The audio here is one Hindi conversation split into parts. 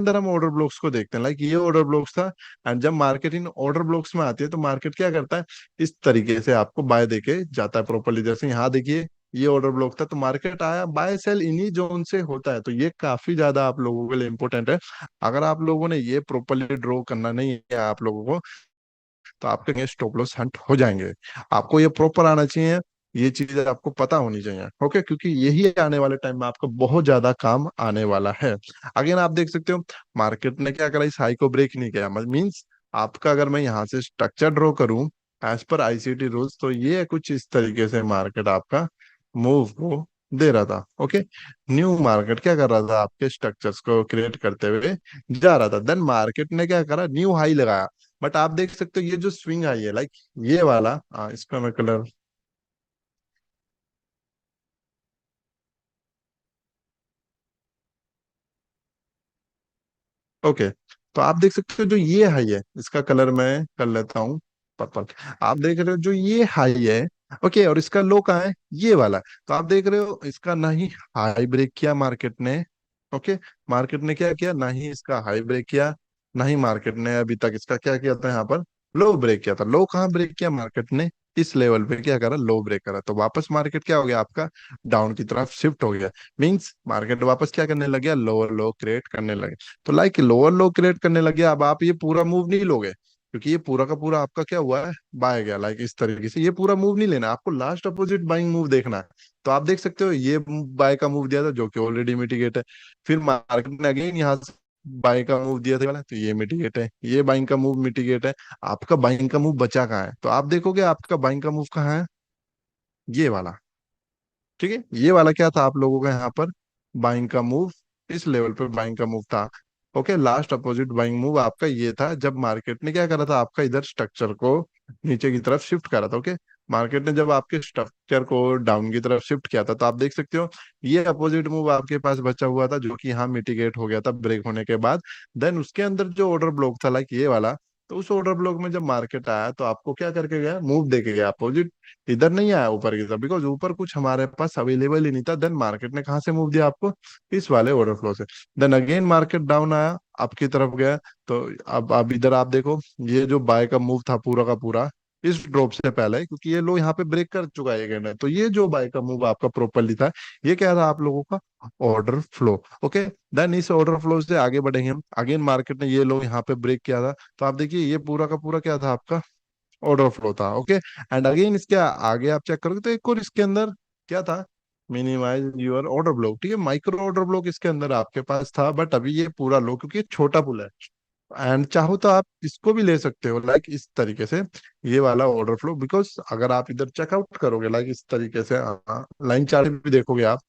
अंदर हम ऑर्डर ब्लॉक्स को देखते हैं, लाइक ये ऑर्डर ब्लॉक्स था। एंड जब मार्केट इन ऑर्डर ब्लॉक्स में आती है तो मार्केट क्या करता है, इस तरीके से आपको बाय देके जाता है प्रॉपरली। जैसे यहाँ देखिए, ये ऑर्डर ब्लॉक था तो मार्केट आया, बाय सेल इन्हीं जोन से होता है। तो ये काफी ज्यादा आप लोगों के लिए इंपॉर्टेंट है। अगर आप लोगों ने ये प्रॉपरली ड्रॉ करना नहीं है आप लोगों को, तो आपके स्टॉप लॉस हंट हो जाएंगे। आपको ये प्रॉपर आना चाहिए, ये चीजें आपको पता होनी चाहिए, ओके, क्योंकि यही आने वाले टाइम में आपका बहुत ज्यादा काम आने वाला है। अगेन आप देख सकते हो, मार्केट ने क्या करा, इस हाई को ब्रेक नहीं किया। मीन्स आपका, अगर मैं यहाँ से स्ट्रक्चर ड्रॉ करूं एज पर आईसीटी रूल्स, तो ये कुछ इस तरीके से मार्केट आपका मूव को दे रहा था, ओके। न्यू मार्केट क्या कर रहा था, आपके स्ट्रक्चर्स को क्रिएट करते हुए जा रहा था। देन मार्केट ने क्या करा, न्यू हाई लगाया। बट आप देख सकते हो ये जो स्विंग आई है, लाइक ये वाला, इसका मैं कलर, ओके। तो आप देख सकते हो जो ये हाई है, इसका कलर मैं कर लेता हूँ पर्पल। आप देख रहे हो जो ये हाई है, ओके, और इसका लो कहाँ है, ये वाला। तो आप देख रहे हो इसका ना ही हाई ब्रेक किया मार्केट ने, ओके। मार्केट ने क्या किया, ना ही इसका हाई ब्रेक किया, ना ही मार्केट ने अभी तक इसका क्या किया था, यहाँ पर लो ब्रेक किया था। लो कहाँ ब्रेक किया मार्केट ने, इस लेवल पे क्या करा, लो ब्रेक करा। तो वापस मार्केट क्या हो गया आपका, डाउन की तरफ शिफ्ट हो गया। मींस मार्केट वापस क्या करने लग गया, लोअर लो क्रिएट करने लगे। तो लाइक लोअर लो क्रिएट करने लगे। अब आप ये पूरा मूव नहीं लोगे, क्योंकि ये पूरा का पूरा आपका क्या हुआ है, बाय गया। लाइक इस तरीके से ये पूरा मूव नहीं लेना, आपको लास्ट अपोजिट बाइंग मूव देखना है। तो आप देख सकते हो ये बाय का मूव दिया था जो कि ऑलरेडी मिटिगेट है। फिर मार्केट ने अगेन यहाँ से बाय का मूव दिया था वाला, तो ये मिटिगेट है, ये बाइंग का मूव मिटिगेट है। आपका बाइंग का मूव बचा कहाँ है, तो आप देखोगे आपका बाइंग का मूव कहाँ है, ये वाला। ठीक है, ये वाला क्या था आप लोगों का यहाँ पर, बाइंग का मूव, इस लेवल पे बाइंग का मूव था। Okay, last opposite buying move आपका ये था जब मार्केट ने क्या करा था, आपका इधर स्ट्रक्चर को नीचे की तरफ शिफ्ट करा था, ओके। मार्केट ने जब आपके स्ट्रक्चर को डाउन की तरफ शिफ्ट किया था, तो आप देख सकते हो ये अपोजिट मूव आपके पास बचा हुआ था, जो कि यहाँ मिटिगेट हो गया था ब्रेक होने के बाद। देन उसके अंदर जो ऑर्डर ब्लॉक था, लाइक ये वाला, तो उस ऑर्डर ब्लॉक में जब मार्केट आया तो आपको क्या करके गया, मूव देके गया अपोजिट। इधर नहीं आया ऊपर की तरफ, बिकॉज ऊपर कुछ हमारे पास अवेलेबल ही नहीं था। देन मार्केट ने कहाँ से मूव दिया आपको, इस वाले ऑर्डर फ्लो से। देन अगेन मार्केट डाउन आया, आपकी तरफ गया। तो अब इधर आप देखो, ये जो बाय का मूव था पूरा का पूरा इस ड्रॉप से पहले, क्योंकि ये लो यहाँ पे ब्रेक कर चुका है again है, तो ये जो बाय का मूव आपका प्रॉपरली था, ये क्या था आप लोगों का, ऑर्डर फ्लो, ओके। देन इस ऑर्डर फ्लो से आगे बढ़ेंगे हम। अगेन मार्केट ने ये लो यहाँ पे ब्रेक किया था, तो आप देखिए ये पूरा का पूरा क्या था आपका, ऑर्डर फ्लो था, ओके। एंड अगेन इसके आगे आप चेक करोगे तो एक और इसके अंदर क्या था, मिनिमाइज योर ऑर्डर ब्लॉक। ठीक है, माइक्रो ऑर्डर ब्लॉक इसके अंदर आपके पास था, बट अभी ये पूरा लो, क्योंकि ये छोटा पुल है। एंड चाहो तो आप इसको भी ले सकते हो, लाइक इस तरीके से, ये वाला ऑर्डर फ्लो। बिकॉज अगर आप इधर चेकआउट करोगे लाइक इस तरीके से, लाइन चार्ट भी देखोगे आप,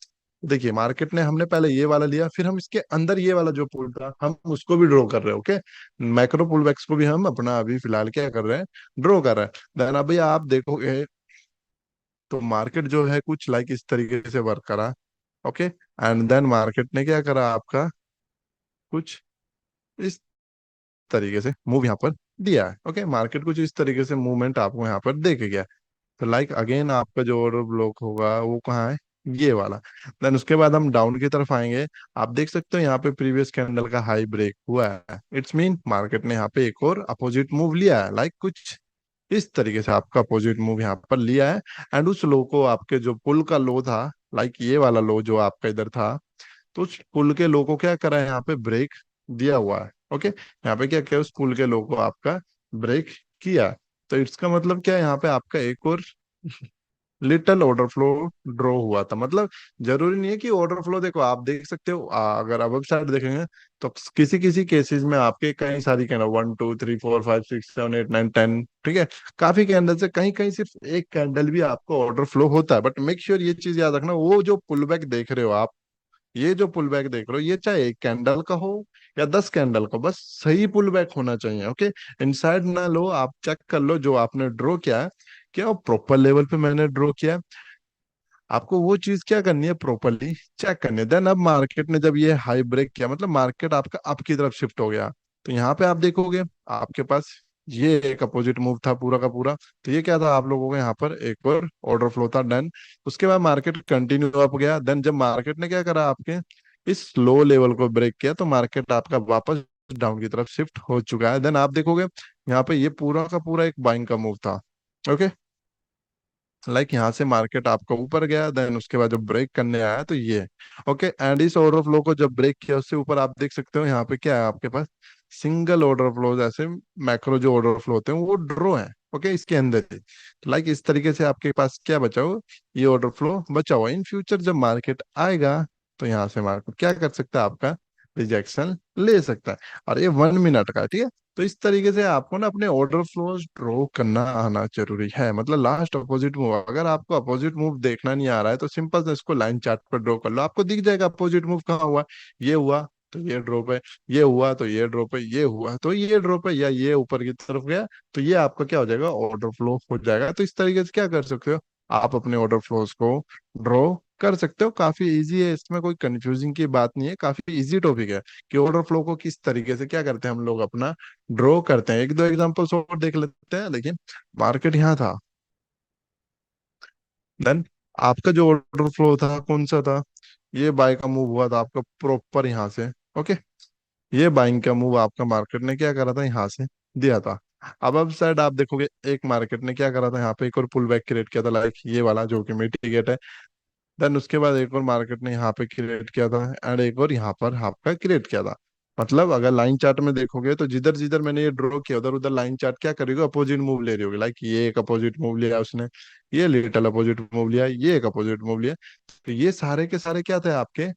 देखिए मार्केट ने, हमने पहले ये वाला लिया, फिर हम इसके अंदर ये वाला जो पुल था हम उसको भी ड्रॉ कर रहे हैं, ओके। मैक्रो पुल बैक्स को भी हम अपना अभी फिलहाल क्या कर रहे हैं, ड्रॉ कर रहे हैं। देन अभी आप देखोगे तो मार्केट जो है कुछ लाइक इस तरीके से वर्क करा, ओके। एंड देन मार्केट ने क्या करा आपका, कुछ इस तरीके से मूव यहाँ पर दिया है, ओके। मार्केट कुछ इस तरीके से मूवमेंट आपको यहाँ पर देके गया। तो लाइक अगेन आपका जो ऑर्डर ब्लॉक होगा वो कहाँ है, ये वाला। देन उसके बाद हम डाउन की तरफ आएंगे। आप देख सकते हो यहाँ पे प्रीवियस कैंडल का हाई ब्रेक हुआ है, इट्स मीन मार्केट ने यहाँ पे एक और अपोजिट मूव लिया है, लाइक कुछ इस तरीके से आपका अपोजिट मूव यहाँ पर लिया है। एंड उस लो को, आपके जो पुल का लो था, लाइक ये वाला लो जो आपका इधर था, तो उस पुल के लो को क्या करा है, यहाँ पे ब्रेक दिया हुआ है, ओके। यहाँ पे क्या किया, उस पुल के लो को आपका ब्रेक किया। तो इसका मतलब क्या है, यहाँ पे आपका एक और लिटिल ऑर्डर फ्लो ड्रॉ हुआ था। मतलब जरूरी नहीं है कि ऑर्डर फ्लो, देखो आप देख सकते हो, अगर अब साइड देखेंगे तो किसी किसी केसेस में आपके कई सारी कैंडल, 1 2 3 4 5 6 7 8 9 10, ठीक है, काफी कैंडल से कहीं कहीं सिर्फ एक कैंडल भी आपको ऑर्डर फ्लो होता है। बट मेक श्योर ये चीज याद रखना, वो जो पुल बैक देख रहे हो आप, ये जो पुल बैक देख रहे हो, ये चाहे एक कैंडल का हो या 10 कैंडल का, बस सही पुल बैक होना चाहिए, ओके। इनसाइड ना लो, आप चेक कर लो जो आपने ड्रॉ किया है, क्या प्रॉपर लेवल पे मैंने ड्रॉ किया है। आपको वो चीज क्या करनी है, प्रॉपरली चेक करनी है। देन अब मार्केट ने जब ये हाई ब्रेक किया, मतलब मार्केट आपका अप की तरफ शिफ्ट हो गया, तो यहाँ पे आप देखोगे आपके पास ये एक अपोजिट मूव था पूरा का पूरा। तो ये क्या था, आप लोगों को यहाँ पर एक और ऑर्डर फ्लो था, डन। उसके बाद मार्केट कंटिन्यू अप गया। देन जब मार्केट ने क्या करा आपके, इस लो लेवल को ब्रेक किया तो मार्केट आपका वापस डाउन की तरफ शिफ्ट हो चुका है। देन आप देखोगे यहाँ पे ये पूरा का पूरा एक बाइंग का मूव था। ओके, यहाँ से मार्केट आपका ऊपर गया, देन उसके बाद जब ब्रेक करने आया तो ये। ओके, एंड इस ऑर्डर फ्लो को जब ब्रेक किया उससे ऊपर आप देख सकते हो यहाँ पे क्या है आपके पास, सिंगल ऑर्डर फ्लो, ऐसे मैक्रो जो ऑर्डर फ्लो होते हैं वो ड्रॉ है। ओके, इसके अंदर ही इस तरीके से आपके पास क्या बचा हो, ये ऑर्डर फ्लो बचा हुआ। इन फ्यूचर जब मार्केट आएगा तो यहाँ से मार्केट क्या कर सकता है, आपका रिजेक्शन ले सकता है। और ये 1 मिनट का है, ठीक है। तो इस तरीके से आपको ना अपने ऑर्डर फ्लोज ड्रॉ करना आना जरूरी है। मतलब लास्ट अपोजिट मूव, अगर आपको अपोजिट मूव देखना नहीं आ रहा है तो सिंपल से इसको लाइन चार्ट पर ड्रॉ कर लो, आपको दिख जाएगा अपोजिट मूव कहाँ हुआ। ये हुआ तो ये ड्रॉप है, ये हुआ तो ये ड्रॉप है, ये हुआ तो ये ड्रॉप है, या ये ऊपर की तरफ गया तो ये आपका क्या हो जाएगा, ऑर्डर फ्लो हो जाएगा। तो इस तरीके से क्या कर सकते हो, आप अपने ऑर्डर फ्लोज को ड्रॉ कर सकते हो। काफी इजी है, इसमें कोई कंफ्यूजिंग की बात नहीं है, काफी इजी टॉपिक है कि ऑर्डर फ्लो को किस तरीके से क्या करते हैं हम लोग अपना ड्रॉ करते हैं। एक दो एग्जांपल्स और देख लेते हैं। लेकिन मार्केट यहाँ था, देन आपका जो ऑर्डर फ्लो था कौन सा था, ये बाय का मूव हुआ था आपका प्रॉपर यहाँ से। ओके, ये बाइंग का मूव आपका मार्केट ने क्या करा था, यहाँ से दिया था। अब साइड आप देखोगे एक मार्केट ने क्या करा था, यहाँ पे एक और पुल बैक क्रिएट किया था, ये वाला जो कि मिटिगेट है। देन उसके बाद एक और मार्केट ने यहाँ पे क्रिएट किया था, एंड एक और यहाँ पर आपका क्रिएट किया था। मतलब अगर लाइन चार्ट में देखोगे तो जिधर जिधर मैंने ये ड्रॉ किया उधर उधर लाइन चार्ट क्या करेगी, अपोजिट मूव ले रही होगी। ये एक अपोजिट मूव लिया उसने, ये लिटिल अपोजिट मूव लिया, ये एक अपोजिट मूव लिया। तो ये सारे के सारे क्या थे आपके,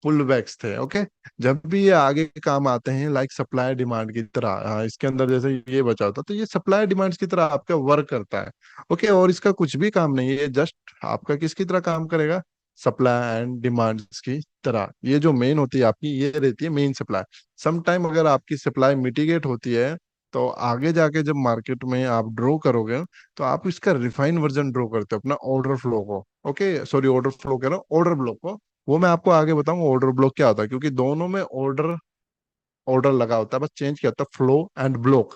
पुल बैक्स थे। ओके, जब भी ये आगे के काम आते हैं सप्लाई डिमांड की तरह, इसके अंदर जैसे ये बचा होता तो ये सप्लाई डिमांड की तरह आपका वर्क करता है। ओके, और इसका कुछ भी काम नहीं है, ये जस्ट आपका किसकी तरह काम करेगा, सप्लाई एंड डिमांड की तरह। ये जो मेन होती है आपकी, ये रहती है मेन सप्लाई। सम टाइम अगर आपकी सप्लाई मिटिगेट होती है तो आगे जाके जब मार्केट में आप ड्रॉ करोगे तो आप इसका रिफाइन वर्जन ड्रॉ करते हो अपना ऑर्डर फ्लो को। ओके सॉरी, ऑर्डर फ्लो कह रहा हूँ, ऑर्डर ब्लॉक को। वो मैं आपको आगे बताऊंगा ऑर्डर ब्लॉक क्या होता है, क्योंकि दोनों में ऑर्डर ऑर्डर लगा होता है, बस चेंज क्या होता है, फ्लो एंड ब्लॉक।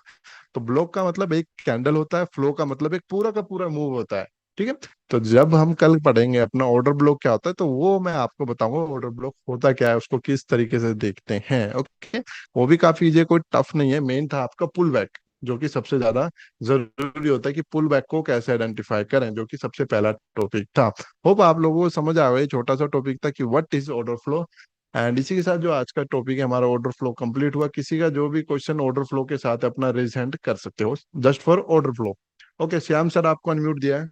तो ब्लॉक का मतलब एक कैंडल होता है, फ्लो का मतलब एक पूरा का पूरा मूव होता है। ठीक है, तो जब हम कल पढ़ेंगे अपना ऑर्डर ब्लॉक क्या होता है तो वो मैं आपको बताऊंगा ऑर्डर ब्लॉक होता क्या है, उसको किस तरीके से देखते हैं। ओके, वो भी काफी इजी है, कोई टफ नहीं है। मेन था आपका पुल बैक, जो कि सबसे ज्यादा जरूरी होता है कि पुल बैक को कैसे आइडेंटिफाई करें, जो कि सबसे पहला टॉपिक था। होप आप लोगों को समझ आ गया, ये छोटा सा टॉपिक था कि what is order flow. And इसी के साथ जो आज का टॉपिक है हमारा ऑर्डर फ्लो कंप्लीट हुआ। किसी का जो भी क्वेश्चन ऑर्डर फ्लो के साथ है, अपना रेज हैंड कर सकते हो, just for order flow. Okay, Shyam sir आपको अनम्यूट दिया है।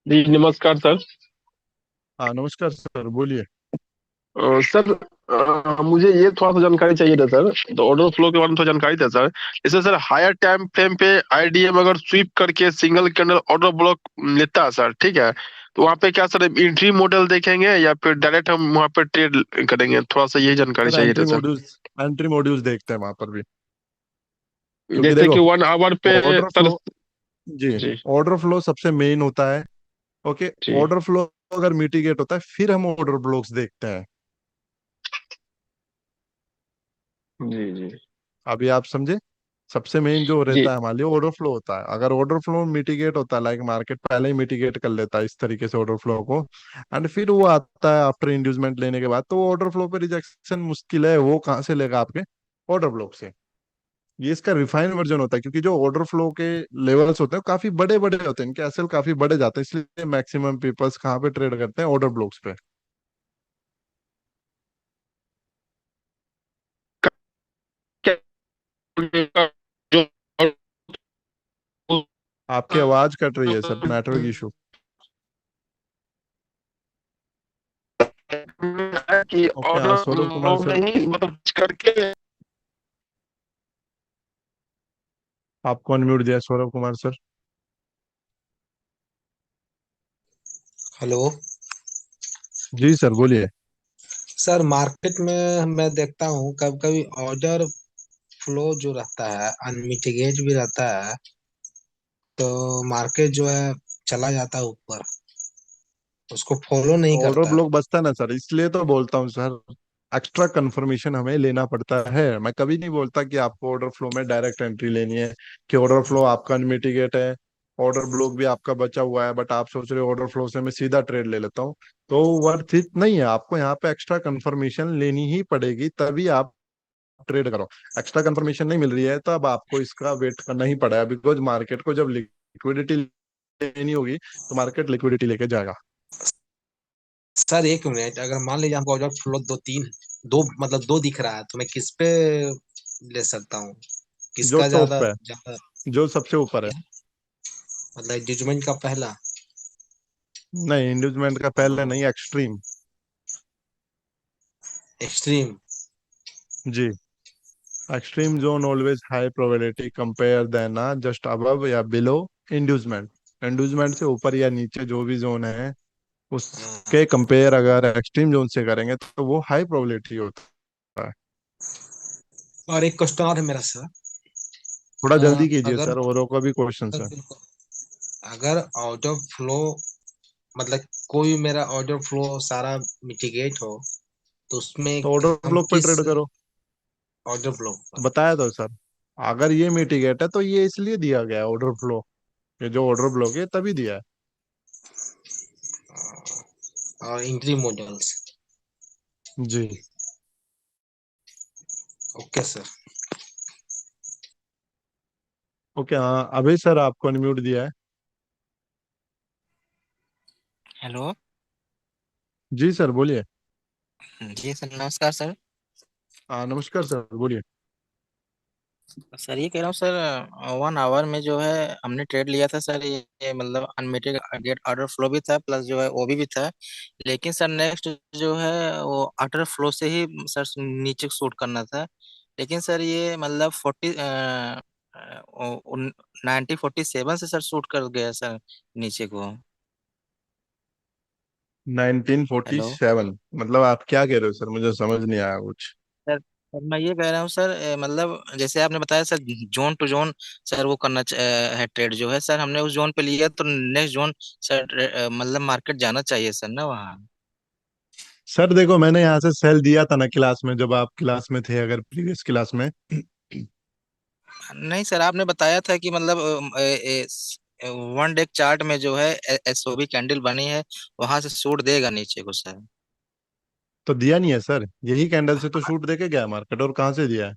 जी नमस्कार सर। हाँ नमस्कार सर, बोलिए। सर, मुझे ये थोड़ा सा जानकारी चाहिए था सर। तो ऑर्डर फ्लो के बारे में थोड़ा जानकारी था सर। जैसे सर हायर टाइम फ्रेम पे आईडीएम अगर स्वीप करके सिंगल कैंडल ऑर्डर ब्लॉक लेता है सर, ठीक है, तो वहाँ पे क्या सर एंट्री मॉडल देखेंगे या फिर डायरेक्ट हम वहाँ पे ट्रेड करेंगे? थोड़ा सा यही जानकारी सर चाहिए था सर। एंट्री मॉड्यूल्स देखते हैं वहां पर भी, क्योंकि जैसे देखो कि 1 आवर पे ऑर्डर सर। फ्लो, जी, जी ऑर्डर फ्लो सबसे मेन होता है। ओके, जी ऑर्डर फ्लो अगर मिटिगेट होता है फिर हम ऑर्डर ब्लॉक्स देखते हैं। जी जी अभी आप समझे, सबसे मेन जो जी रहता है हमारे लिए ऑर्डर फ्लो होता है। अगर ऑर्डर फ्लो मिटिगेट होता है, मार्केट पहले ही मिटिगेट कर लेता है इस तरीके से ऑर्डर फ्लो को, एंड फिर वो आता है आफ्टर इंड्यूसमेंट लेने के बाद, तो ऑर्डर फ्लो पे रिजेक्शन मुश्किल है, वो कहाँ से लेगा, आपके ऑर्डर ब्लॉक से। ये इसका रिफाइन वर्जन होता है, क्योंकि जो ऑर्डर फ्लो के लेवल्स होते हैं काफी बड़े बड़े होते हैं, इनके एसएल काफी बड़े जाते हैं, इसलिए मैक्सिमम पीपल्स कहाँ पे ट्रेड करते हैं, ऑर्डर ब्लॉक्स पे। क्या जो आपकी आवाज कट रही है सर, नेटवर्क इशू। कि ओके, हाँ order Saurabh Kumar log sir, नहीं मतलब करके। आपको अनम्यूट दिया है, सौरभ कुमार सर। हेलो। जी सर बोलिए। सर मार्केट में मैं देखता हूँ कभी कभी ऑर्डर फ्लो जो रहता है अनमिटिगेट भी रहता है, तो मार्केट जो है चला जाता है ऊपर, उसको फॉलो नहीं ऑर्डर करता। ब्लॉक बचता है ना सर, इसलिए तो बोलता हूँ सर, एक्स्ट्रा कंफर्मेशन हमें लेना पड़ता है। मैं कभी नहीं बोलता कि आपको ऑर्डर फ्लो में डायरेक्ट एंट्री लेनी है, कि ऑर्डर फ्लो आपका अनमिटिगेट है ऑर्डर ब्लॉक भी आपका बचा हुआ है, बट आप सोच रहे हो ऑर्डर फ्लो से मैं सीधा ट्रेड ले लेता हूँ, तो वर्थ इट नहीं है। आपको यहाँ पे एक्स्ट्रा कंफर्मेशन लेनी ही पड़ेगी, तभी आप ट्रेड करो। एक्स्ट्रा कंफर्मेशन नहीं मिल रही है तो अब आपको इसका वेट करना ही पड़ा है, बिकॉज मार्केट को जब लिक्विडिटी लेनी होगी तो मार्केट लिक्विडिटी लेके जाएगा। सर एक मिनट, अगर मान लीजिए हमको ऑर्डर फ्लो दो मतलब दो दिख रहा है, तो मैं किस पे ले सकता हूँ? जो किसका टॉप ज्यादा पे है, ज्यादा? जो सबसे ऊपर है। क्या मतलब जजमेंट का पहला? नहीं, इंड्यूसमेंट का पहले नहीं, एक्सट्रीम। एक्सट्रीम। जी। Extreme zone always high probability compare then just above या बिलो इंड्यूसमेंट। इंड्यूसमेंट से ऊपर या नीचे जो भी जोन है, उसके कंपेयर अगर एक्सट्रीम जोन से करेंगे तो वो हाई प्रोबेबिलिटी होता है। और एक क्वेश्चन और है मेरा सर। थोड़ा जल्दी कीजिए अगर सर, औरों का भी क्वेश्चन है। अगर ऑर्डर फ्लो मतलब कोई मेरा ऑर्डर फ्लो सारा मिटिगेट हो, तो उसमें तो ऑर्डर हम ब्लॉक पे किस ट्रेड करो। ऑर्डर फ्लो पर? बताया तो सर, अगर ये मिटिगेट है तो ये इसलिए दिया गया है ऑर्डर फ्लो। ये जो ऑर्डर ब्लॉक है तभी दिया है। और इंट्री मॉडल्स? जी। Okay sir. ओके, हाँ अभी सर आपको अनम्यूट दिया है। हेलो। जी सर बोलिए। जी सर, नमस्कार सर। हाँ नमस्कार सर, बोलिए। सर ये कह रहा हूँ सर, 1 आवर में जो है हमने ट्रेड लिया था सर, ये मतलब अनमिटेड गेट ऑर्डर फ्लो भी था, प्लस जो है ओबी भी था। लेकिन सर नेक्स्ट जो है वो ऑर्डर फ्लो से ही सर नीचे शूट करना था। लेकिन सर ये मतलब 1947 से सर शूट कर गया सर नीचे को। हेलो 1947? मतलब आप क्या कह रहे हो सर, मुझे समझ नहीं आया कुछ। सर। सर मैं ये कह रहा हूँ सर, मतलब जैसे आपने बताया sir, zone to zone sir वो करना है ट्रेड जो है सर, हमने उस जोन पे लिया तो नेक्स्ट जोन सर मतलब मार्केट जाना चाहिए सर ना वहाँ। सर देखो, मैंने यहाँ से सेल दिया था ना क्लास में, जब आप क्लास में थे, अगर प्रीवियस क्लास में। नहीं सर, आपने बताया था कि मतलब 1 डे चार्ट में जो है एसओबी कैंडल बनी है, वहां से शूट देगा नीचे को सर। तो दिया नहीं है सर, यही कैंडल से तो शूट देके गया मार्केट, और कहाँ से दिया है?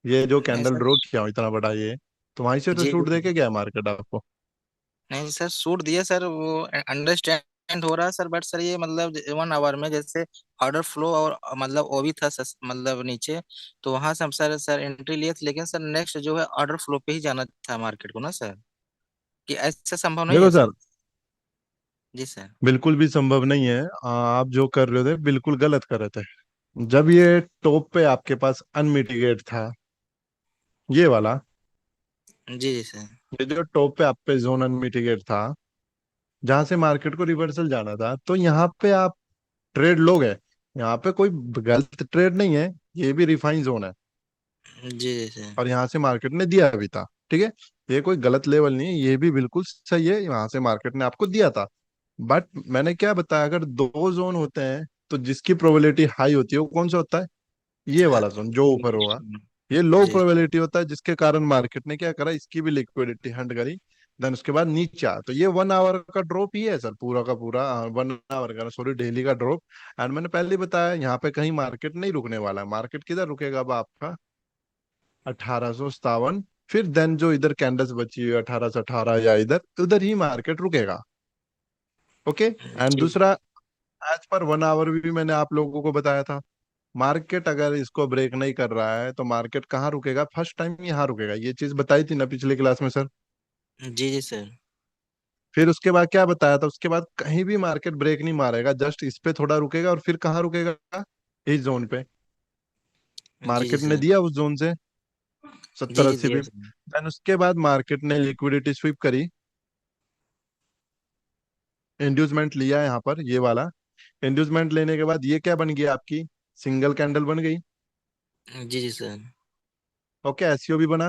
ये जो नहीं कैंडल सर। ड्रॉ किया हो इतना बड़ा, ये तो वहीं से तो जी शूट जी। देके गया मार्केट आपको। नहीं सर, सूट दिया सर, वो अंडरस्टैंड हो रहा है सर, बट सर ये मतलब 1 आवर में जैसे ऑर्डर फ्लो और मतलब वो भी था मतलब नीचे, तो वहां से हम सर एंट्री लिए थे, लेकिन सर नेक्स्ट जो है ऑर्डर फ्लो पे ही जाना था मार्केट को ना सर, कि ऐसा संभव नहीं देखो है सर, सर? जी सर। बिल्कुल भी संभव नहीं है। आप जो कर रहे थे बिल्कुल गलत कर रहे थे। जब ये टॉप पे आपके पास अनमिटिगेट था, ये वाला, जी जी सर। ये जो टॉप पे आप पे जोन अनमिटिगेट था, जहां से मार्केट को रिवर्सल जाना था, तो यहाँ पे आप ट्रेड लोगे। यहाँ पे कोई गलत ट्रेड नहीं है, ये भी रिफाइन जोन है। जी जी सर। और यहाँ से मार्केट ने दिया भी था, ठीक है। ये कोई गलत लेवल नहीं है, ये भी बिल्कुल सही है, यहाँ से मार्केट ने आपको दिया था। बट मैंने क्या बताया, अगर दो जोन होते हैं तो जिसकी प्रोबेबिलिटी हाई होती है वो कौन सा होता है? ये हाँ, वाला जोन जो ऊपर होगा। ये लो जी प्रोबेबिलिटी होता है, जिसके कारण मार्केट ने क्या करा, इसकी भी लिक्विडिटी हंट करी। देन उसके बाद नीचे आया, तो ये 1 आवर का ड्रॉप ही है सर, पूरा का पूरा 1 आवर का, सॉरी डेली का ड्रॉप। एंड मैंने पहले ही बताया, यहाँ पे कहीं मार्केट नहीं रुकने वाला है। मार्केट किधर रुकेगा अब आपका? 1857। फिर देन जो इधर कैंडल्स बची हुई 1818 या इधर उधर ही मार्केट रुकेगा। ओके। एंड जी दूसरा, एज पर 1 आवर भी मैंने आप लोगों को बताया था, मार्केट अगर इसको ब्रेक नहीं कर रहा है तो मार्केट कहाँ रुकेगा? फर्स्ट टाइम यहाँ रुकेगा, ये चीज बताई थी ना पिछले क्लास में सर। जी जी सर। फिर उसके बाद क्या बताया था, उसके बाद कहीं भी मार्केट ब्रेक नहीं मारेगा, जस्ट इस पे थोड़ा रुकेगा, और फिर कहाँ रुकेगा? इस जोन पे। जी जी मार्केट ने सर। दिया उस जोन से जी सत्तर जी अस्सी दिया पिप सर। देन उसके बाद मार्केट ने लिक्विडिटी स्वीप करी, इंड्यूसमेंट लिया यहाँ पर, ये वाला। इंड्यूसमेंट लेने के बाद ये क्या बन गया आपकी? सिंगल कैंडल बन गई। जी जी सर। ओके, एसईओ भी बना,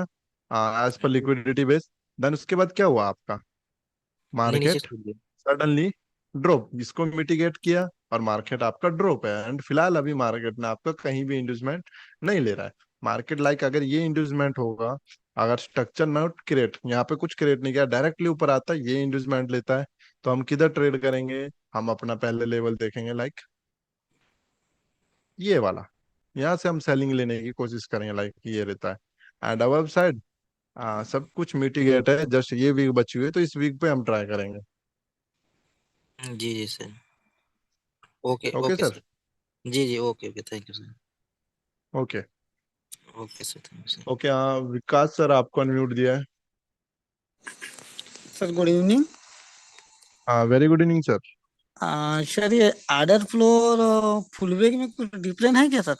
as per liquidity base. Then उसके बाद क्या हुआ आपका? नहीं, नीचे मार्केट छूट गया। सडनली ड्रॉप, जिसको मिटिगेट किया, और मार्केट आपका ड्रॉप है। एंड फिलहाल अभी मार्केट ने आपका कहीं भी इंड्यूसमेंट नहीं ले रहा है। मार्केट लाइक अगर ये इंड्यूसमेंट होगा, अगर स्ट्रक्चर नॉट क्रिएट, यहाँ पे कुछ क्रिएट नहीं किया, डायरेक्टली ऊपर आता है, ये इंड्यूसमेंट लेता है, तो हम किधर ट्रेड करेंगे? हम अपना पहले लेवल देखेंगे लाइक ये वाला, यहाँ से हम सेलिंग लेने की कोशिश करेंगे लाइक ये रहता है। एंड अबव साइड सब कुछ मिटिगेट है, जस्ट ये वीक बची हुई है, तो इस वीक पे हम ट्राई करेंगे। जी जी sir. Okay okay okay sir. Sir. जी जी okay okay, thank you sir. Okay. Okay sir, thank you sir. Okay, हाँ विकास सर आपको अनम्यूट दिया है। Sir good evening. हाँ very good evening sir. Sir ये आर्डर फ्लो और फुल बैक में कुछ डिफरेंट है क्या सर?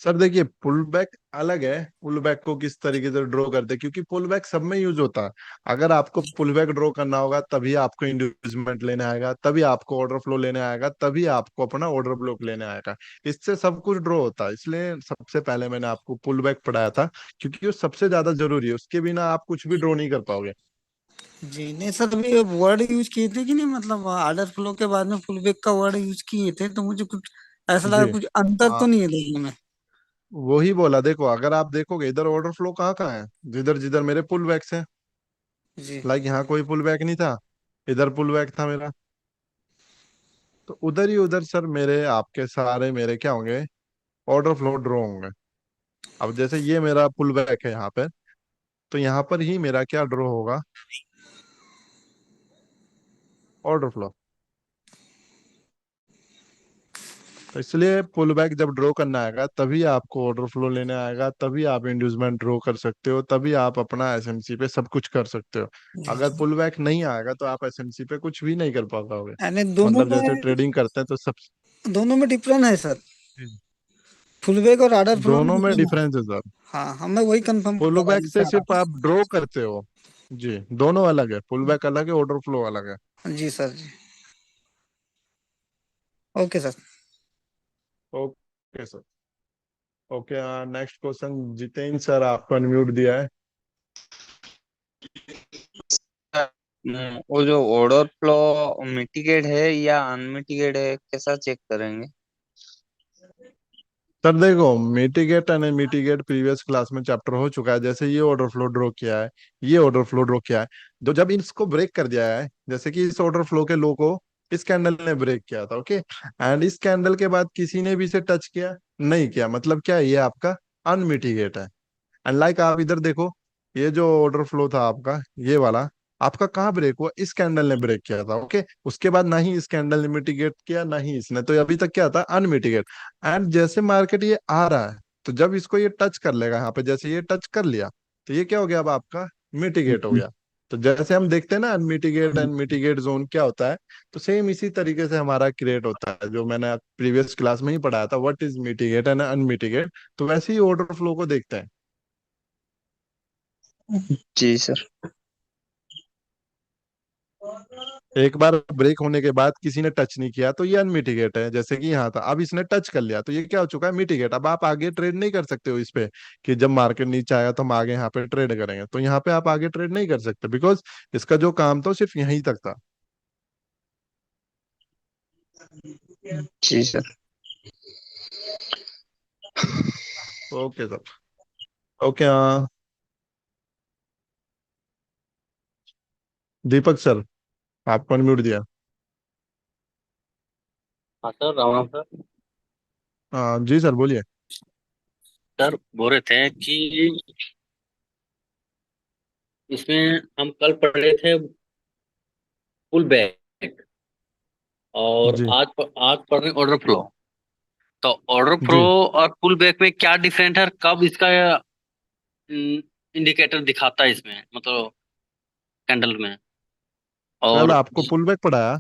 सर देखिए पुल बैक अलग है, पुल बैक को किस तरीके से ड्रॉ करते हैं, क्योंकि पुल बैक सब में यूज होता है। अगर आपको पुल बैक ड्रॉ करना होगा तभी आपको इंड्यूसमेंट लेने आएगा, तभी आपको ऑर्डर फ्लो लेने आएगा, तभी आपको अपना ऑर्डर ब्लॉक लेने आएगा। इससे सब कुछ ड्रॉ होता है, इसलिए सबसे पहले मैंने आपको पुल बैक पढ़ाया था, क्योंकि वो सबसे ज्यादा जरूरी है, उसके बिना आप कुछ भी ड्रॉ नहीं कर पाओगे। जी नहीं सर, अभी ये वर्ड यूज किए थे कि नहीं, मतलब आर्डर फ्लो के बाद में फुल बैक का वर्ड यूज किए थे, तो मुझे कुछ ऐसा लगा जी कुछ अंतर तो हाँ, नहीं है देखने में। वही बोला, देखो अगर आप देखोगे इधर ऑर्डर फ्लो कहाँ कहाँ है, जिधर जिधर मेरे पुल बैक्स है, जी लाइक यहाँ कोई पुल बैक नहीं था, इधर पुल बैक था मेरा, तो उधर ही उधर सर मेरे आपके सारे मेरे क्या होंगे, ऑर्डर फ्लो ड्रॉ होंगे। अब जैसे ये मेरा पुल बैक है यहाँ पे, तो यहाँ पर ही मेरा क्या ड्रॉ होगा, ऑर्डर फ्लो। तो इसलिए पुल बैक जब ड्रॉ करना आएगा तभी आपको ऑर्डर फ्लो लेने आएगा, तभी आप इंड्यूसमेंट ड्रॉ कर सकते हो, तभी आप अपना एसएमसी पे सब कुछ कर सकते हो। जी अगर जी। पुल बैक नहीं आएगा तो आप एसएमसी पे कुछ भी नहीं कर पाओगे। यानी दोनों मतलब जैसे में, ट्रेडिंग करते हैं तो सब, दोनों में डिफरेंस है सर, फुल बैक और आर्डर फ्लो में दोनों में डिफरेंस है। डिफरेंस है सर। हाँ हाँ, मैं वही कंफर्म पुल बैक करवाना से चाह रहा सिर्फ आप ड्रॉ करते हो। जी, दोनों अलग है, पुल बैक अलग है, ऑर्डर फ्लो अलग है। था। जी सर जी। Okay sir. Okay sir. Okay, next question Jitendra sir आपको अनम्यूट दिया है। वो जो ऑर्डर फ्लो मिटिगेट है या अनमिटिगेट है, कैसा चेक करेंगे? सर देखो mitigate and mitigate previous class में चैप्टर हो चुका है, जैसे ये ऑर्डर फ्लो ड्रॉ किया है, ये ऑर्डर फ्लो ड्रॉ किया है, तो जब इसको ब्रेक कर दिया है, जैसे कि इस ऑर्डर फ्लो के लो को इस कैंडल ने ब्रेक किया था, ओके, एंड इस कैंडल के बाद किसी ने भी इसे टच किया नहीं किया, मतलब क्या है, ये आपका अनमिटिगेट है। एंड लाइक आप इधर देखो, ये जो ऑर्डर फ्लो था आपका ये वाला, आपका कहाँ ब्रेक हुआ, इस कैंडल ने ब्रेक किया था, ओके, उसके बाद ना ही इस कैंडल ने मिटिगेट किया ना ही इसने, तो अभी तक क्या था, अनमिटिगेट। एंड जैसे मार्केट ये आ रहा है, तो जब इसको ये टच कर लेगा यहाँ पे, जैसे ये टच कर लिया, तो ये क्या हो गया, अब आपका मिटिगेट हो गया। तो जैसे हम देखते हैं ना अनमिटिगेट एंड मिटिगेट जोन क्या होता है, तो सेम इसी तरीके से हमारा क्रिएट होता है, जो मैंने प्रीवियस क्लास में ही पढ़ाया था, what is mitigate and unmitigate. तो वैसे ही ऑर्डर फ्लो को देखते हैं। जी सर। एक बार ब्रेक होने के बाद किसी ने टच नहीं किया तो ये अनमिटिगेट है, जैसे कि यहाँ था, अब इसने टच कर लिया तो ये क्या हो चुका है, मिटिगेट। अब आप आगे ट्रेड नहीं कर सकते हो इस पे, कि जब मार्केट नीचे आएगा तो हम आगे यहाँ पे ट्रेड करेंगे, तो यहाँ पे आप आगे ट्रेड नहीं कर सकते, बिकॉज इसका जो काम था वो सिर्फ यहीं तक था। जी सर। Okay sir. ओके, हाँ दीपक सर आपको अनम्यूट दिया। हाँ सर, राम राम सर। जी सर बोलिए। सर बोल रहे थे कि इसमें हम कल पढ़ रहे थे पुल बैक, और जी आज पढ़ रहे ऑर्डर फ्लो। तो ऑर्डर फ्लो जी, और पुल बैक में क्या डिफरेंट है, और कब इसका इंडिकेटर दिखाता है इसमें, मतलब कैंडल में? कल और आपको पुल बैक पढ़ाया।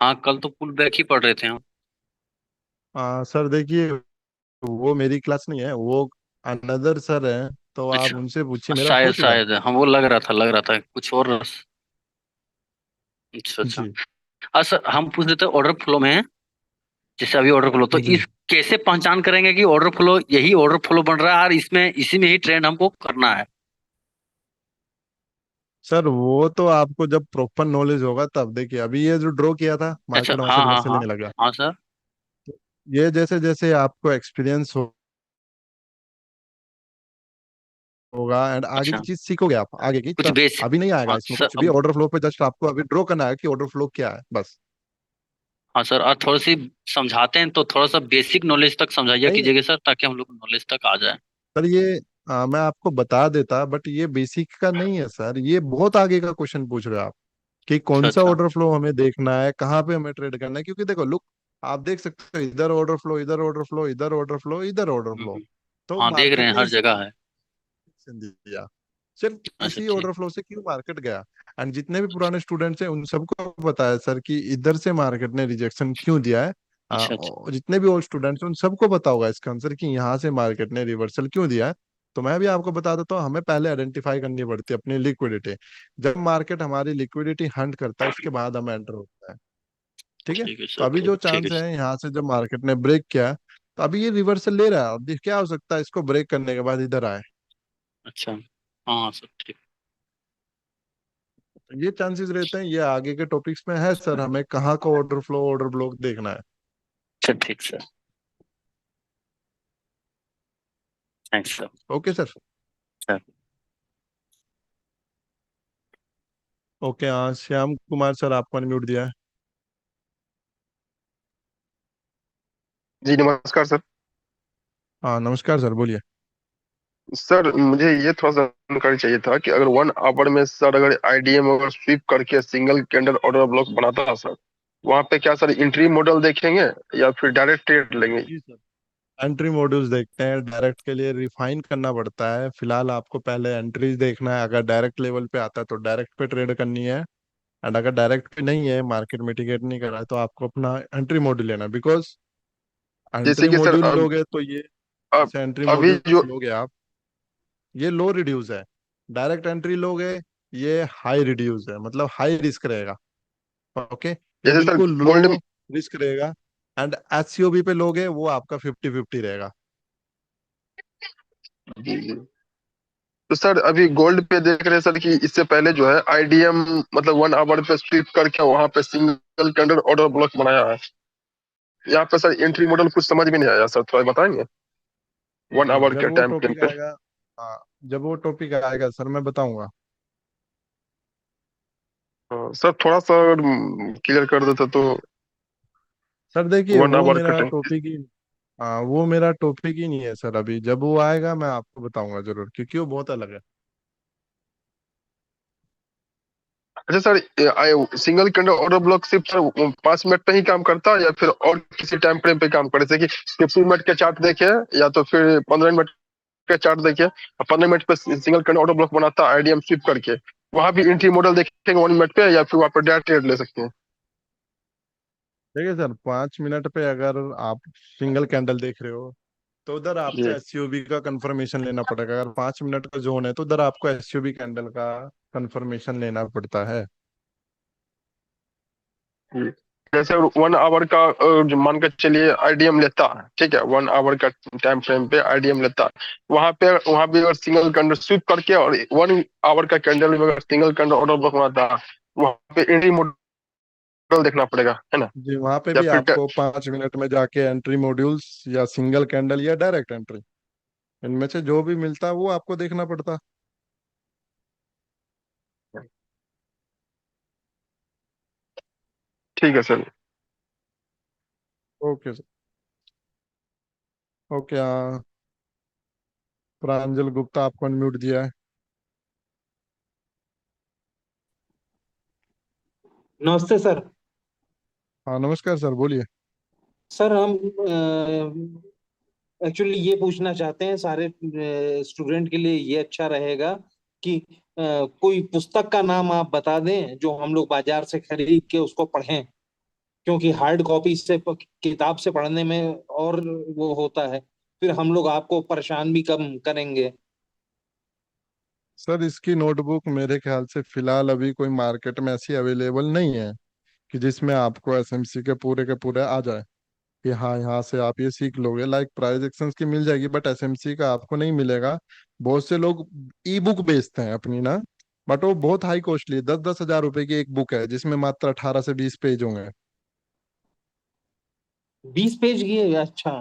हाँ, कल तो पुल बैक ही पढ़ रहे थे हम। सर देखिए वो मेरी क्लास नहीं है, वो अनदर सर है, तो आप अच्छा, उनसे पूछिए, मेरा हो शायद चुका है। शायद हम वो लग रहा था कुछ और अच्छा अच्छा। जी हाँ सर, हम पूछ रहे थे ऑर्डर फ्लो में, जैसे अभी ऑर्डर फ्लो, तो जी इस कैसे पहचान करेंगे कि ऑर्डर फ्लो, यही ऑर्डर फ्लो बन रहा है और इसमें इसी में ही ट्रेंड हमको करना है? सर, वो तो आपको जब प्रॉपर नॉलेज होगा तब, देखिए अभी ये जो ड्रॉ किया था अच्छा, मार्केट वहां से हाँ हाँ रिवर्सल हाँ। लेने लगा, हाँ सर। ये जैसे जैसे आपको एक्सपीरियंस हो होगा एंड आगे अच्छा, की चीज सीखोगे आप आगे की, कुछ तो बेस। अभी नहीं आएगा हाँ इसमें सर, कुछ भी। अब ऑर्डर फ्लो पे जस्ट आपको अभी ड्रॉ करना है कि ऑर्डर फ्लो क्या है बस। हाँ सर, और थोड़ी सी समझाते हैं तो थोड़ा सा बेसिक नॉलेज तक समझाइए नहीं कीजिएगा सर, ताकि हम लोग नॉलेज तक आ जाए। सर, ये मैं आपको बता देता, बट ये बेसिक का नहीं है सर, ये बहुत आगे का क्वेश्चन पूछ रहे हो आप कि अच्छा कौन सा अच्छा। ऑर्डर फ्लो हमें देखना है, कहाँ पे हमें ट्रेड करना है। क्योंकि देखो लुक, आप देख सकते हो इधर ऑर्डर फ्लो, इधर ऑर्डर फ्लो, इधर ऑर्डर फ्लो, इधर ऑर्डर फ्लो। हम्म। तो हाँ देख रहे मार्केट हैं, ने हर इसी जगह है। दिया, सिर्फ अच्छा इसी ठीक। ऑर्डर फ्लो से क्यों मार्केट गया। एंड जितने भी पुराने स्टूडेंट्स हैं उन सबको पता है सर कि इधर से मार्केट ने रिजेक्शन क्यों दिया है। अच्छा अच्छा। और जितने भी ओल्ड स्टूडेंट्स हैं उन सबको पता होगा इसका आंसर कि यहाँ से मार्केट ने रिवर्सल क्यों दिया है। तो मैं भी आपको बता देता हूँ, हमें पहले आइडेंटिफाई करनी पड़ती है अपनी लिक्विडिटी। जब मार्केट हमारी लिक्विडिटी हंट करता है उसके बाद हम एंटर होता है। ठीक है। ठीक है तो सर, अभी जो ठीक है चांस सर। है यहाँ से जब मार्केट ने ब्रेक किया, तो अभी ये रिवर्सल ले रहा है। अब क्या हो सकता है इसको ब्रेक करने के बाद इधर आए। अच्छा। हाँ सर ठीक। ये चांसेस रहते हैं, ये आगे के टॉपिक्स में है सर, हमें कहाँ का ऑर्डर फ्लो ऑर्डर ब्लॉक देखना है। अच्छा ठीक sir. Thanks sir. Okay sir. Sir. Okay, हाँ श्याम कुमार सर आपको अनम्यूट दिया है। जी नमस्कार सर। हाँ नमस्कार सर, बोलिए। सर मुझे ये थोड़ा सा जानकारी चाहिए था कि अगर 1 आवर में सर अगर आईडीएम अगर स्वीप करके सिंगल कैंडल ऑर्डर ब्लॉक बनाता है सर, वहां पे क्या सर एंट्री मॉडल देखेंगे या फिर डायरेक्ट ट्रेड लेंगे? जी सर, एंट्री मॉड्यूल्स देखते हैं। डायरेक्ट के लिए रिफाइन करना पड़ता है, फिलहाल आपको पहले एंट्रीज देखना है। अगर डायरेक्ट लेवल पे आता है तो डायरेक्ट पे ट्रेड करनी है। एंड अगर डायरेक्ट पे नहीं है, मार्केट मिटिगेट नहीं कर रहा है, तो आपको अपना एंट्री मॉड्यूल लेना। बिकॉज जैसे एंट्री कि सर मॉड्यूल लोगे तो ये, अब जैसे एंट्री अभी मॉड्यूल जो लोगे आप, ये लो रिड्यूस है। डायरेक्ट एंट्री लोगे, ये हाई रिड्यूस है, मतलब हाई रिस्क रहेगा। ओके, ये जैसे सर बिल्कुल लो गोल्ड, रिस्क रहेगा। एंड एससीओबी पे लोगे वो आपका 50-50 रहेगा। तो सर अभी गोल्ड पे देख रहे हैं सर कि इससे पहले जो है आईडीएम मतलब 1 आवर पे स्वीप करके वहां पे सिंगल कैंडल ऑर्डर ब्लॉक बनाया है। यहाँ पे सर एंट्री मॉडल कुछ समझ में नहीं आया सर, थोड़ा बताएंगे 1 आवर जब के वो टाइम फ्रेम टॉपिक पे? आएगा, हाँ जब वो टॉपिक आएगा सर मैं बताऊंगा। सर थोड़ा सा क्लियर कर देते तो। सर देखिए, वन वो आवर का मेरा टाइम। टॉपिक ही, हाँ वो मेरा टॉपिक ही नहीं है सर। अभी जब वो आएगा मैं आपको बताऊंगा जरूर, क्योंकि वो बहुत अलग है। अच्छा sir, single candle order block सिर्फ सर 5 मिनट पे ही काम करता है या फिर और किसी टाइम फ्रेम पे काम करे, जैसे कि 50 मिनट के चार्ट देखे या तो फिर 15 मिनट के चार्ट देखे और 15 मिनट पे सिंगल कैंडल ऑर्डर ब्लॉक बनाता है आईडीएम स्विप करके, वहां भी एंट्री मॉडल देखेंगे 1 मिनट पे या फिर वहां पर डायरेक्ट ट्रेड ले सकते हैं? देखिए सर, 5 मिनट पे अगर आप सिंगल कैंडल देख रहे हो तो उधर आपको जी एसयूबी का कंफर्मेशन लेना पड़ेगा। अगर 5 मिनट का जोन है तो उधर आपको एसयूबी कैंडल का कंफर्मेशन लेना पड़ता है। जी। जैसे 1 आवर का जो मान के चलिए आईडीएम लेता है, ठीक है, 1 आवर का टाइम फ्रेम पे आईडीएम लेता है, वहां भी अगर सिंगल कैंडल स्विप करके और 1 आवर का कैंडल में अगर सिंगल कैंडल ऑर्डर ब्लॉक बनाता है, वहां पे एंट्री मॉडल देखना पड़ेगा, है ना? जी, वहां पे या भी फिर आपको 5 मिनट में जाके एंट्री मॉड्यूल्स या सिंगल कैंडल या डायरेक्ट एंट्री, इनमें से जो भी मिलता है वो आपको देखना पड़ता। ठीक है सर। Okay sir. ओके, हाँ प्रांजल गुप्ता आपको अनम्यूट दिया है। नमस्ते सर। हाँ नमस्कार सर, बोलिए। सर हम एक्चुअली ये पूछना चाहते हैं, सारे स्टूडेंट के लिए ये अच्छा रहेगा कि कोई पुस्तक का नाम आप बता दें जो हम लोग बाजार से खरीद के उसको पढ़ें, क्योंकि हार्ड कॉपी से किताब से पढ़ने में और वो होता है, फिर हम लोग आपको परेशान भी कम करेंगे। सर इसकी नोटबुक मेरे ख्याल से फिलहाल अभी कोई मार्केट में ऐसी अवेलेबल नहीं है कि जिसमें आपको एसएमसी के पूरे आ जाए कि हाँ यहाँ से आप ये सीख लोगे। लाइक प्राइज एक्शंस की मिल जाएगी बट एसएमसी का आपको नहीं मिलेगा। बहुत से लोग ई बुक बेचते हैं अपनी ना, बट वो बहुत हाई कॉस्टली, 10-10 हजार रुपए की एक बुक है जिसमें मात्र 18 से 20 पेज होंगे। 20 पेज की है? अच्छा,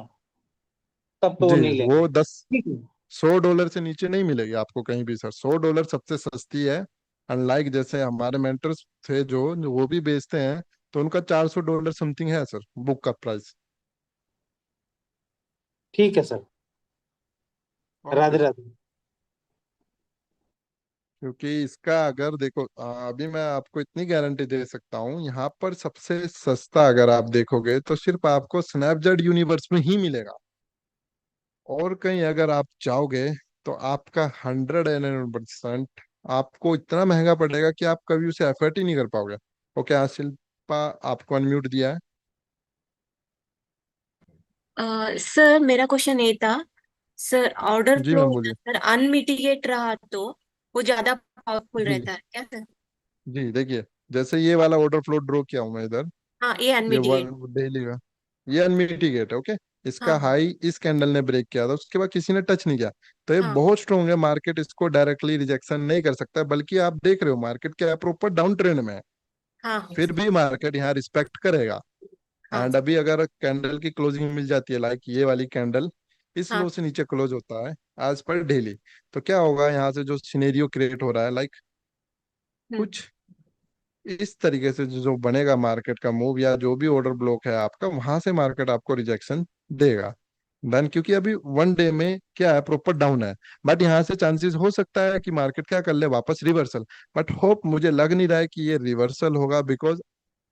तब तो वो जी, नहीं वो लेंगे। दस ठीक है। $100 से नीचे नहीं मिलेगी आपको कहीं भी सर। $100 सबसे सस्ती है। अनलाइक जैसे हमारे मेंटर्स थे जो वो भी बेचते हैं, तो उनका $400 समथिंग है सर बुक का प्राइस। ठीक है सर। ओके। राधे राधे। क्योंकि इसका अगर देखो अभी मैं आपको इतनी गारंटी दे सकता हूँ, यहाँ पर सबसे सस्ता अगर आप देखोगे तो सिर्फ आपको स्नैपजेट यूनिवर्स में ही मिलेगा। और कहीं अगर आप जाओगे तो आपका 100% आपको इतना महंगा पड़ेगा कि आप कभी उसे एफर्ट ही नहीं कर पाओगे। ओके, हाँ शिल्पा, आपको अनम्यूट दिया है। सर मेरा क्वेश्चन ये था, सर ऑर्डर जी फ्लो मैम बोलिए। अगर अनमिटिगेट रहा तो वो ज्यादा पावरफुल जी रहता है क्या सर? जी देखिए, जैसे ये वाला ऑर्डर फ्लो ड्रॉ किया हूं मैं इधर, हाँ ये ये अनमिटिगेट। वन डेली का, ये अनमिटिगेट है। ओके, हाँ इसका हाँ हाई इस कैंडल ने ब्रेक किया था, उसके बाद किसी ने टच नहीं किया। तो ये हाँ बहुत स्ट्रोंग है, मार्केट इसको डायरेक्टली रिजेक्शन नहीं कर सकता। बल्कि आप देख रहे हो मार्केट क्या है, प्रॉपर डाउन ट्रेंड में है, हाँ हाँ फिर भी मार्केट यहाँ रिस्पेक्ट करेगा। हाँ एंड अभी अगर कैंडल की क्लोजिंग मिल जाती है, लाइक ये वाली कैंडल इस हाँ। लो से नीचे क्लोज होता है एज पर डेली, तो क्या होगा यहाँ से जो सिनेरियो क्रिएट हो रहा है, लाइक हम्म। कुछ इस तरीके से जो बनेगा मार्केट का मूव, या जो भी ऑर्डर ब्लॉक है आपका, वहां से मार्केट आपको रिजेक्शन देगा। देन क्योंकि अभी वन डे में क्या है, प्रॉपर डाउन है। बट यहाँ से चांसेस हो सकता है कि मार्केट क्या कर ले, वापस रिवर्सल। बट होप मुझे लग नहीं रहा है कि ये रिवर्सल होगा, बिकॉज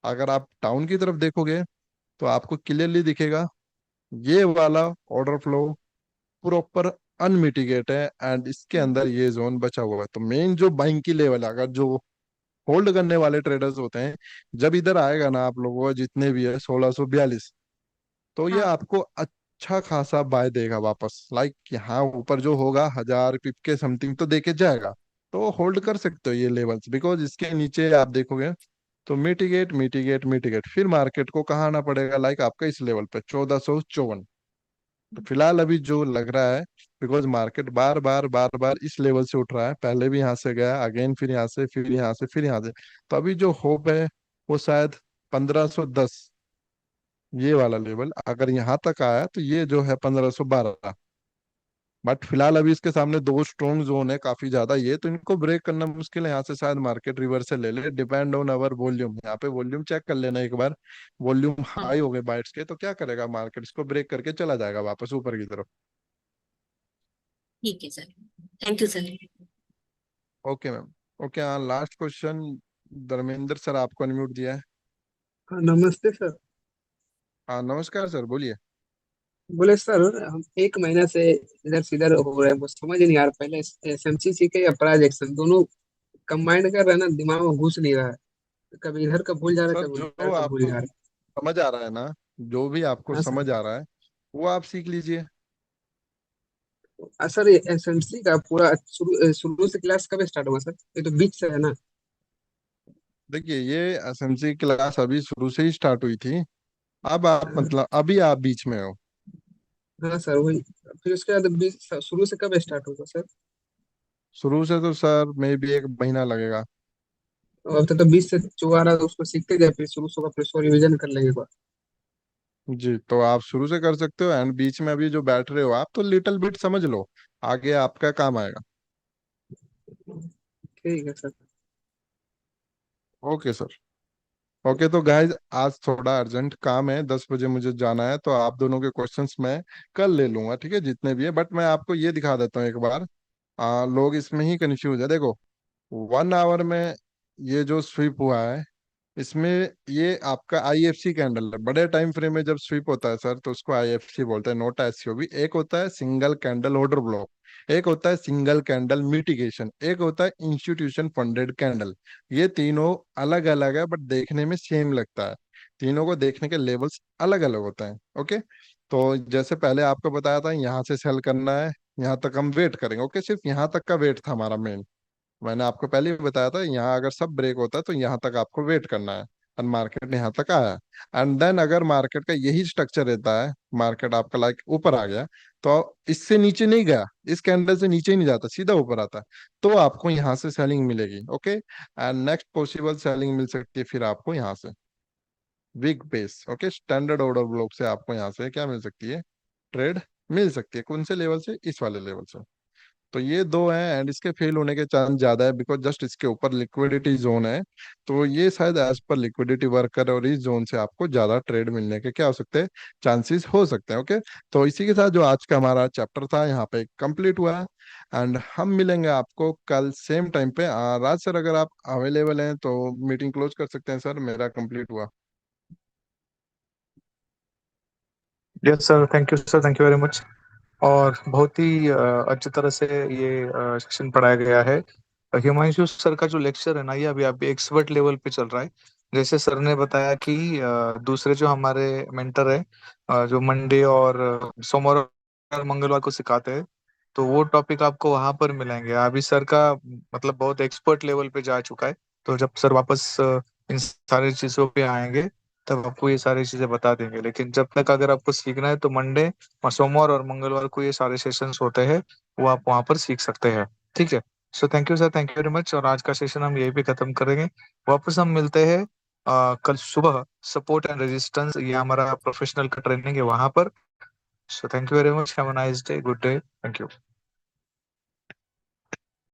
अगर आप डाउन की तरफ देखोगे तो आपको क्लियरली दिखेगा ये वाला ऑर्डर फ्लो प्रॉपर अनमिटिगेट है, एंड इसके अंदर ये जोन बचा हुआ है। तो मेन जो बाइंग की लेवल है, अगर जो होल्ड करने वाले ट्रेडर्स होते हैं, जब इधर आएगा ना आप लोगों का जितने भी है 1642, तो ये हाँ आपको अच्छा खासा बाय देगा वापस। लाइक यहाँ ऊपर जो होगा 1000 पिप के समथिंग तो देके जाएगा, तो होल्ड कर सकते हो ये लेवल्स। बिकॉज इसके नीचे आप देखोगे तो मिटिगेट मिटिगेट मिटिगेट, फिर मार्केट को कहाँ आना पड़ेगा, लाइक आपका इस लेवल पे 1454। तो फिलहाल अभी जो लग रहा है, बिकॉज मार्केट बार बार बार बार इस लेवल से उठ रहा है, पहले भी यहाँ से गया अगेन, फिर यहाँ से, फिर यहाँ से, फिर यहाँ से। तो अभी जो होप है वो शायद 1510, ये वाला लेवल अगर यहाँ तक आया तो ये जो है 1512। बट फिलहाल अभी इसके सामने दो स्ट्रॉन्ग जोन है काफी ज्यादा, ये तो इनको ब्रेक करना मुश्किल है। यहाँ से शायद मार्केट रिवर्सल ले ले, डिपेंड ऑन अवर वॉल्यूम। यहाँ पे वॉल्यूम चेक कर लेना एक बार, वॉल्यूम हाँ। हाई हो गए बाइट्स के तो क्या करेगा मार्केट, इसको ब्रेक करके चला जाएगा वापस ऊपर की तरफ। ठीक है sir. Thank you sir. Okay ma'am. Okay, हाँ लास्ट क्वेश्चन, धर्मेंद्र सर आपको अनम्यूट दिया है। हाँ, नमस्ते सर। हाँ नमस्कार सर, बोलिए। बोले सर, हम एक महीना से इधर से इधर हो रहे हैं, वो समझ ही नहीं आ रहा। पहले एसएमसी के या प्राइज एक्शन दोनों कंबाइंड कर रहे हैं ना, दिमाग में घुस नहीं रहा है। कभी इधर का भूल जा रहा है, सर कभी जो उधर का भूल आपको जा रहा समझ आ रहा है ना, जो भी आपको है। हाँ सर। समझ आ रहा है वो आप सीख लीजिए। सर ये एसएमसी का पूरा शुरू शुरू से क्लास कब स्टार्ट हुआ सर? ये तो बीच से है ना? देखिए ये एसएमसी क्लास अभी शुरू से ही स्टार्ट हुई थी। अब आप हाँ। मतलब अभी आप बीच में हो। हाँ सर वही। फिर उसके बाद बीच शुरू से कब स्टार्ट होगा सर? शुरू से तो सर मे भी एक महीना लगेगा। और अब तो बीच से जो आ रहा है उसको सीखते गए, फिर शुरू से होगा, फिर उसको रिविजन कर लेंगे एक बार। जी, तो आप शुरू से कर सकते हो, एंड बीच में अभी जो बैठ रहे हो आप तो लिटिल बिट समझ लो, आगे आपका काम आएगा। ठीक है सर। Okay sir. ओके तो गाइज आज थोड़ा अर्जेंट काम है, 10 बजे मुझे जाना है, तो आप दोनों के क्वेश्चंस मैं कल ले लूंगा, ठीक है जितने भी है। बट मैं आपको ये दिखा देता हूँ एक बार, लोग इसमें ही कंफ्यूज है। देखो 1 आवर में ये जो स्वीप हुआ है, इसमें ये आपका आईएफसी कैंडल है। बड़े टाइम फ्रेम में जब स्वीप होता है सर तो उसको आईएफसी बोलते हैं, नोट एससीओबी। एक होता है सिंगल कैंडल ऑर्डर ब्लॉक, एक होता है सिंगल कैंडल मिटिगेशन, एक होता है इंस्टीट्यूशन फंडेड कैंडल। ये तीनों अलग अलग है बट देखने में सेम लगता है। तीनों को देखने के लेवल्स अलग अलग होते हैं। ओके, तो जैसे पहले आपको बताया था यहाँ से सेल करना है, यहाँ तक हम वेट करेंगे। ओके, सिर्फ यहाँ तक का वेट था हमारा मेन। मैंने आपको पहले ही बताया था यहाँ अगर सब ब्रेक होता है तो यहाँ तक आपको वेट करना है, और मार्केट यहाँ तक आया। एंड देन अगर मार्केट का यही स्ट्रक्चर रहता है, मार्केट आपका लाइक ऊपर आ गया, तो इससे नीचे नहीं गया, इस कैंडल से नीचे ही नहीं जाता, सीधा ऊपर आता है, तो आपको यहाँ से सेलिंग मिलेगी। Okay, and next possible ceiling मिल सकती है फिर आपको यहाँ से big base. Okay, standard order block से आपको यहाँ से क्या मिल सकती है, ट्रेड मिल सकती है। कौन से लेवल से? इस वाले लेवल से। तो ये दो हैं एंड इसके फेल होने के चांस ज्यादा है बिकॉज जस्ट इसके ऊपर लिक्विडिटी जोन है। तो ये शायद एज पर लिक्विडिटी वर्कर और इस जोन से आपको ज्यादा ट्रेड मिलने के क्या हो सकते हैं, चांसेस हो सकते हैं। ओके, तो इसी के साथ जो आज का हमारा चैप्टर था यहाँ पे कंप्लीट हुआ है। एंड हम मिलेंगे आपको कल सेम टाइम पे। राज सर अगर आप अवेलेबल हैं तो मीटिंग क्लोज कर सकते हैं सर, मेरा कंप्लीट हुआ। Yes sir, thank you sir, thank you very much. और बहुत ही अच्छी तरह से ये सेक्शन पढ़ाया गया है। हिमांशु सर का जो लेक्चर है ना, ये अभी अभी एक्सपर्ट लेवल पे चल रहा है। जैसे सर ने बताया कि दूसरे जो हमारे मेंटर है, जो मंडे और सोमवार और मंगलवार को सिखाते हैं, तो वो टॉपिक आपको वहां पर मिलेंगे। अभी सर का मतलब बहुत एक्सपर्ट लेवल पे जा चुका है। तो जब सर वापस इन सारी चीजों पे आएंगे तब आपको ये सारी चीजें बता देंगे। लेकिन जब तक अगर आपको सीखना है तो मंडे और सोमवार और मंगलवार को ये सारे सेशंस होते हैं, वो आप वहाँ पर सीख सकते हैं। ठीक है। So thank you sir, thank you very much. और आज का सेशन हम यही पे खत्म करेंगे। वापस हम मिलते हैं कल सुबह। सपोर्ट एंड रेजिस्टेंस, ये हमारा प्रोफेशनल का ट्रेनिंग है वहां पर। So thank you very much, have a nice day, good day, thank you.